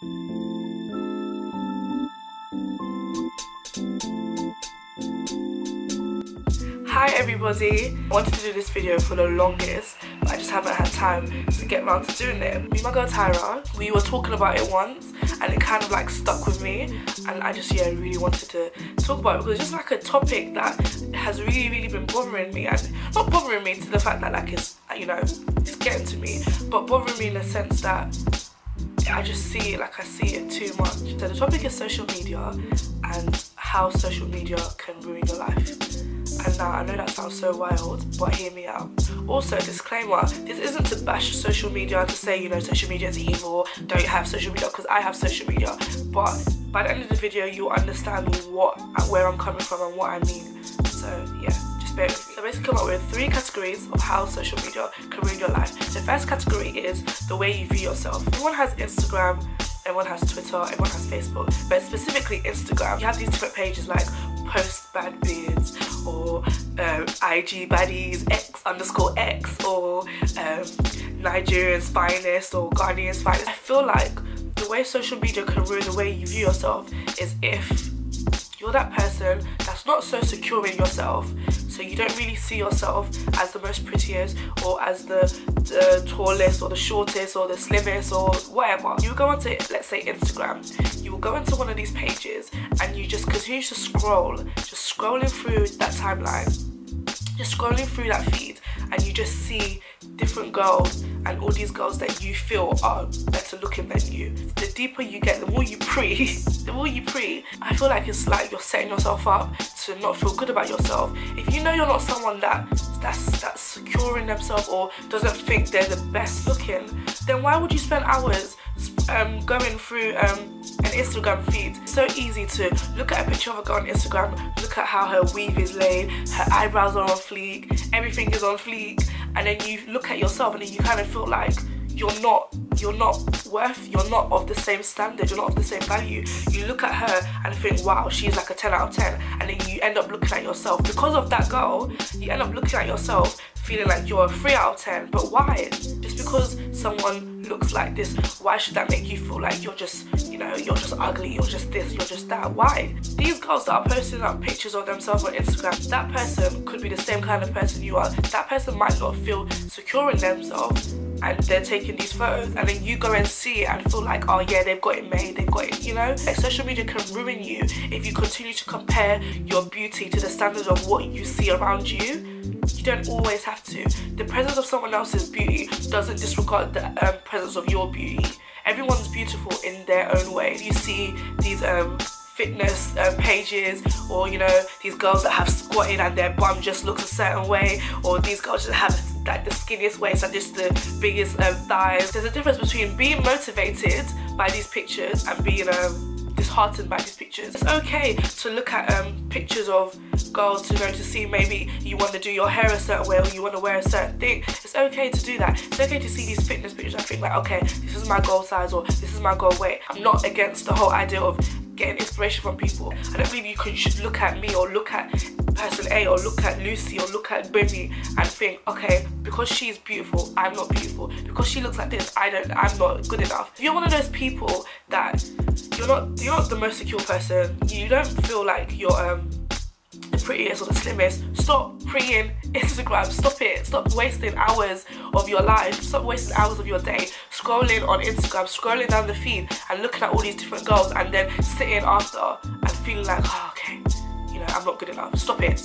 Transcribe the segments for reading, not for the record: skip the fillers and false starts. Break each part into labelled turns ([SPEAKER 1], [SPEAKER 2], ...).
[SPEAKER 1] Hi everybody, I wanted to do this video for the longest, but I just haven't had time to get around to doing it. Me and my girl Tyra, we were talking about it once and it kind of like stuck with me, and I just really wanted to talk about it because it's just like a topic that has really been bothering me, and not bothering me to the fact that like it's, you know, it's getting to me, but bothering me in the sense that I just see it, like I see it too much. So the topic is social media and how social media can ruin your life. And now I know that sounds so wild, but hear me out. Also, disclaimer, this isn't to bash social media, to say, you know, social media is evil, don't have social media, because I have social media. But by the end of the video, you'll understand where I'm coming from and what I mean. So yeah, just bear with me. So basically come up with 3 categories of how social media can ruin your life. The first category is the way you view yourself. Everyone has Instagram, everyone has Twitter, everyone has Facebook, but specifically Instagram, you have these different pages like post bad beards, or IG baddies, X_X, or Nigerian's finest, or Ghanaian's finest. I feel like the way social media can ruin the way you view yourself is if you're that person that's not so secure in yourself, so you don't really see yourself as the most prettiest, or as the tallest, or the shortest, or the slimmest, or whatever. You go onto, let's say, Instagram, you will go into one of these pages and you just continue to scroll, just scrolling through that timeline, just scrolling through that feed, and you just see different girls and all these girls that you feel are better looking than you. The deeper you get, the more you pre, I feel like it's like you're setting yourself up to not feel good about yourself. If you know you're not someone that's secure in themselves, or doesn't think they're the best looking, then why would you spend hours going through an Instagram feed? It's so easy to look at a picture of a girl on Instagram, look at how her weave is laid, her eyebrows are on fleek, everything is on fleek, and then you look at yourself and then you kind of feel like you're not of the same standard, you're not of the same value. You look at her and think, wow, she's like a 10 out of 10, and then you end up looking at yourself, because of that girl, you end up looking at yourself feeling like you're a 3 out of 10. But why? Just because someone looks like this, why should that make you feel like you're just, you know, you're just ugly, you're just this, you're just that? Why? These girls that are posting up pictures of themselves on Instagram, that person could be the same kind of person you are. That person might not feel secure in themselves, and they're taking these photos, and then you go and see it and feel like, oh yeah, they've got it made, they've got it, you know? Like, social media can ruin you if you continue to compare your beauty to the standards of what you see around you. You don't always have to. The presence of someone else's beauty doesn't disregard the presence of your beauty. Everyone's beautiful in their own way. You see these fitness pages, or you know, these girls that have squatted and their bum just looks a certain way, or these girls just have like the skinniest waist and just the biggest thighs. There's a difference between being motivated by these pictures and being disheartened by these pictures. It's okay to look at pictures of girls to see maybe you want to do your hair a certain way, or you want to wear a certain thing. It's okay to do that. It's okay to see these fitness pictures and think like, okay, this is my goal size, or this is my goal weight. I'm not against the whole idea of getting inspiration from people. I don't believe you should look at me, or look at person A, or look at Lucy, or look at Bimmy and think, okay, because she's beautiful, I'm not beautiful. Because she looks like this, I'm not good enough. If you're one of those people that you're not the most secure person, you don't feel like you're the prettiest or the slimmest, stop pre-ing Instagram. Stop it. Stop wasting hours of your life, stop wasting hours of your day scrolling on Instagram, scrolling down the feed and looking at all these different girls, and then sitting after and feeling like, oh, okay, you know, I'm not good enough. Stop it,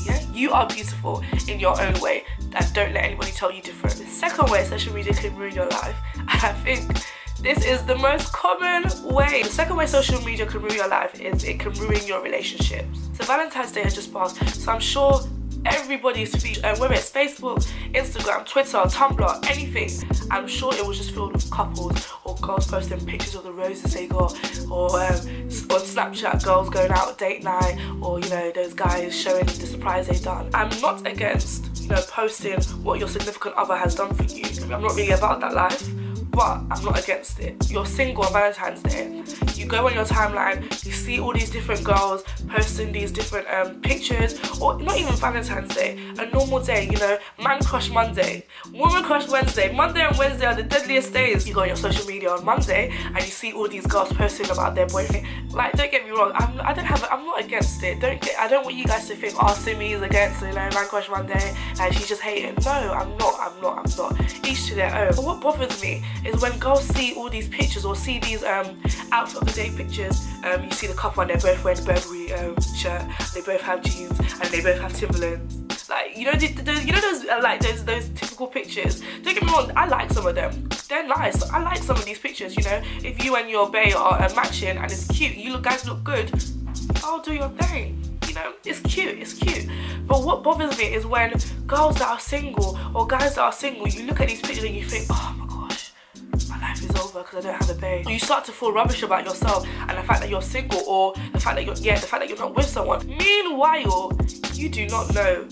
[SPEAKER 1] yeah? You are beautiful in your own way, and don't let anybody tell you different. The second way social media can ruin your life, and I think this is the most common way. The second way social media can ruin your life is it can ruin your relationships. So Valentine's Day has just passed, so I'm sure everybody's feed, whether it's Facebook, Instagram, Twitter, Tumblr, anything, I'm sure it was just filled with couples or girls posting pictures of the roses they got, or on Snapchat, girls going out date night, or you know, those guys showing the surprise they've done. I'm not against, you know, posting what your significant other has done for you. I'm not really about that life, but I'm not against it. You're single on Valentine's Day, you go on your timeline, you see all these different girls posting these different pictures, or not even Valentine's Day, a normal day, you know, man crush Monday, woman crush Wednesday, Monday and Wednesday are the deadliest days. You go on your social media on Monday and you see all these girls posting about their boyfriend. Like, don't get me wrong, I'm not against it. I don't want you guys to think, oh, Simi is against, you know, man crush Monday, like she's just hating. No, I'm not. Each to their own. But what bothers me is when girls see all these pictures or see these outfit of the day pictures. You see the couple and they're both wearing a Burberry shirt, they both have jeans and they both have Timberlands. Like, you know, those typical pictures. Don't get me wrong, I like some of them. They're nice. I like some of these pictures, you know. If you and your bae are matching and it's cute, guys look good, I'll do your thing. You know, it's cute. But what bothers me is when girls that are single or guys that are single, you look at these pictures and you think, oh my gosh, my life is over because I don't have a bae. You start to feel rubbish about yourself and the fact that you're single, or the fact that you're not with someone. Meanwhile, you do not know.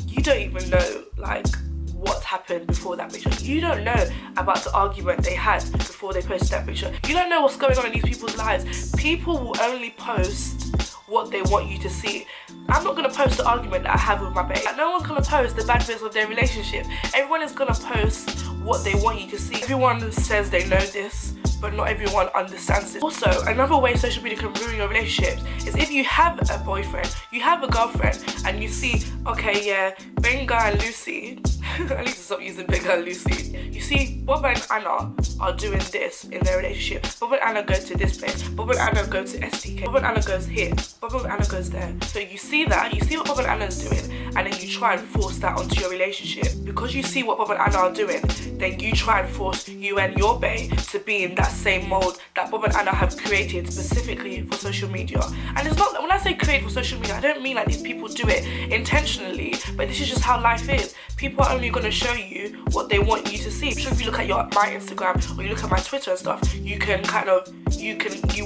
[SPEAKER 1] You don't even know, like, what happened before that picture. You don't know about the argument they had before they posted that picture. You don't know what's going on in these people's lives. People will only post what they want you to see. I'm not going to post the argument that I have with my babe. No one's going to post the bad bits of their relationship. Everyone is going to post what they want you to see. Everyone says they know this, but not everyone understands it. Also, another way social media can ruin your relationships is if you have a boyfriend, you have a girlfriend, and you see, okay, yeah, Benga and Lucy, I need to stop using Benga and Lucy. You see Bob and Anna are doing this in their relationship. Bob and Anna go to this place, Bob and Anna go to STK, Bob and Anna goes here, Bob and Anna goes there. So you see that, you see what Bob and Anna's doing, and then you try and force that onto your relationship. Because you see what Bob and Anna are doing, then you try and force you and your bae to be in that same mold that Bob and Anna have created specifically for social media. And it's not, when I say create for social media, I don't mean like these people do it intentionally, but this is just how life is. People are only going to show you what they want you to see. So if you look at my Instagram or you look at my Twitter and stuff, you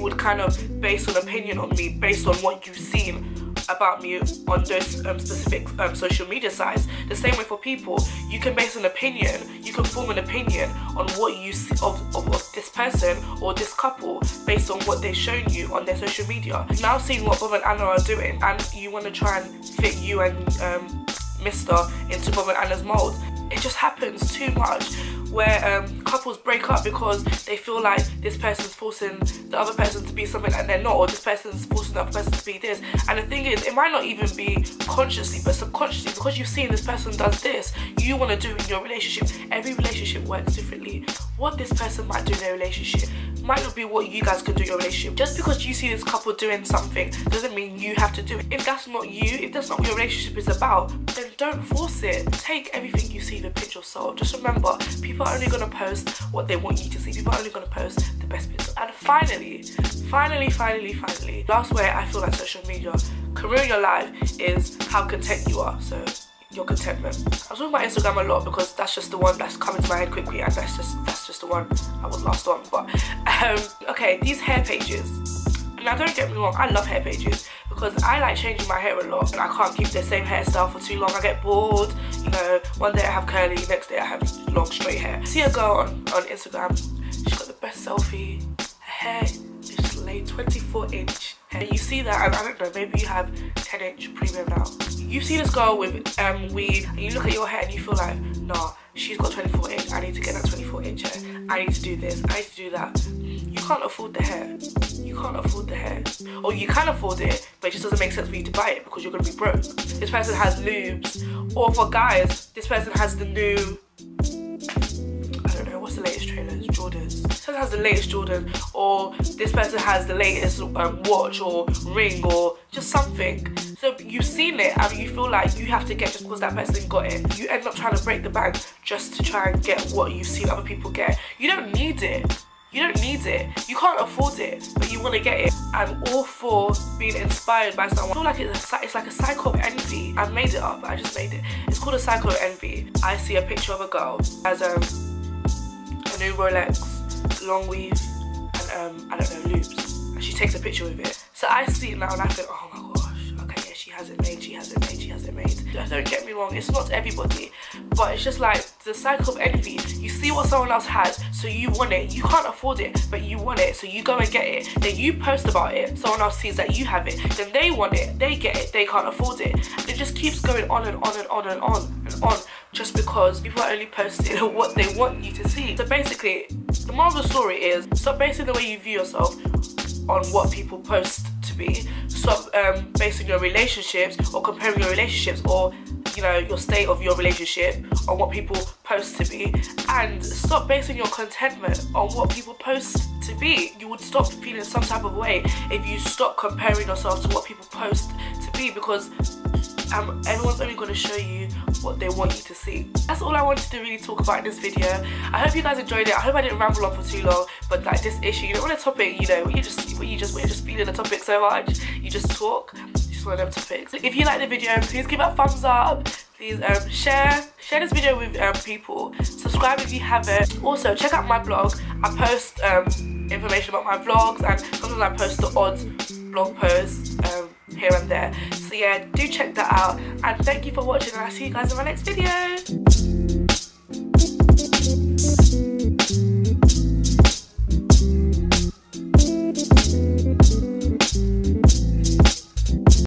[SPEAKER 1] would kind of base an opinion on me based on what you've seen about me on those specific social media sites. The same way for people, you can base an opinion, you can form an opinion on what you see of this person or this couple based on what they've shown you on their social media. Now seeing what Bob and Anna are doing, and you want to try and fit you and Mr. into Bob and Anna's mold. It just happens too much where couples break up because they feel like this person's forcing the other person to be something that they're not, or this person's forcing the other person to be this. And the thing is, it might not even be consciously but subconsciously, because you've seen this person does this, you want to do in your relationship. Every relationship works differently. What this person might do in their relationship might not be what you guys can do in your relationship. Just because you see this couple doing something doesn't mean you have to do it. If that's not you, if that's not what your relationship is about, then don't force it. Take everything you see with a pinch of salt. Just remember, people are only going to post what they want you to see. People are only going to post the best bits. And finally, last way I feel like social media can ruin your life is how content you are. So your contentment. I was talking about Instagram a lot because that's just the one that's coming to my head quickly, and that's just the one I was last on. But okay, these hair pages. Now don't get me wrong, I love hair pages because I like changing my hair a lot and I can't keep the same hairstyle for too long. I get bored, you know, one day I have curly, next day I have long straight hair. I see a girl on Instagram, she's got the best selfie, her hair is just laid 24-inch hair. You see that, and I don't know, maybe you have 10-inch premium now. You see this girl with weave and you look at your hair and you feel like, nah, she's got 24-inch, I need to get that 24-inch hair. I need to do this, I need to do that. You can't afford the hair. You can't afford the hair. Or you can afford it, but it just doesn't make sense for you to buy it because you're going to be broke. This person has lubes. Or for guys, this person has the new, I don't know, what's the latest trainers? Jordans. This person has the latest Jordan. Or this person has the latest watch or ring or just something. So you've seen it and you feel like you have to get just because that person got it. You end up trying to break the bank just to try and get what you've seen other people get. You don't need it. You don't need it. You can't afford it, but you want to get it. I'm all for being inspired by someone. I feel like it's like a cycle of envy. I've made it up, I just made it. It's called a cycle of envy. I see a picture of a girl as a new Rolex, long weave, and I don't know, loops. And she takes a picture with it. So I see it now and I think, oh my gosh, okay, yeah, she hasn't made, she hasn't made, she hasn't made. Don't get me wrong, it's not everybody, but it's just like the cycle of envy. You see what someone else has, so you want it. You can't afford it, but you want it, so you go and get it. Then you post about it, someone else sees that you have it, then they want it, they get it, they can't afford it. And it just keeps going on and on and on and on and on, just because people are only posting what they want you to see. So basically, the moral of the story is, stop basing the way you view yourself on what people post to be. Stop basing your relationships or comparing your relationships or, you know, your state of your relationship on what people post to be, and stop basing your contentment on what people post to be. You would stop feeling some type of way if you stop comparing yourself to what people post to be, because everyone's only going to show you what they want you to see. That's all I wanted to really talk about in this video. I hope you guys enjoyed it. I hope I didn't ramble on for too long, but like this issue, you know, on a topic, you know, when you're just feeling the topic so much, you just talk. Just one of them topics. If you like the video, please give it a thumbs up. Please share this video with people. Subscribe if you haven't. Also, check out my blog. I post information about my vlogs, and sometimes I post the odd blog posts here and there. So yeah, do check that out, and thank you for watching, and I'll see you guys in my next video.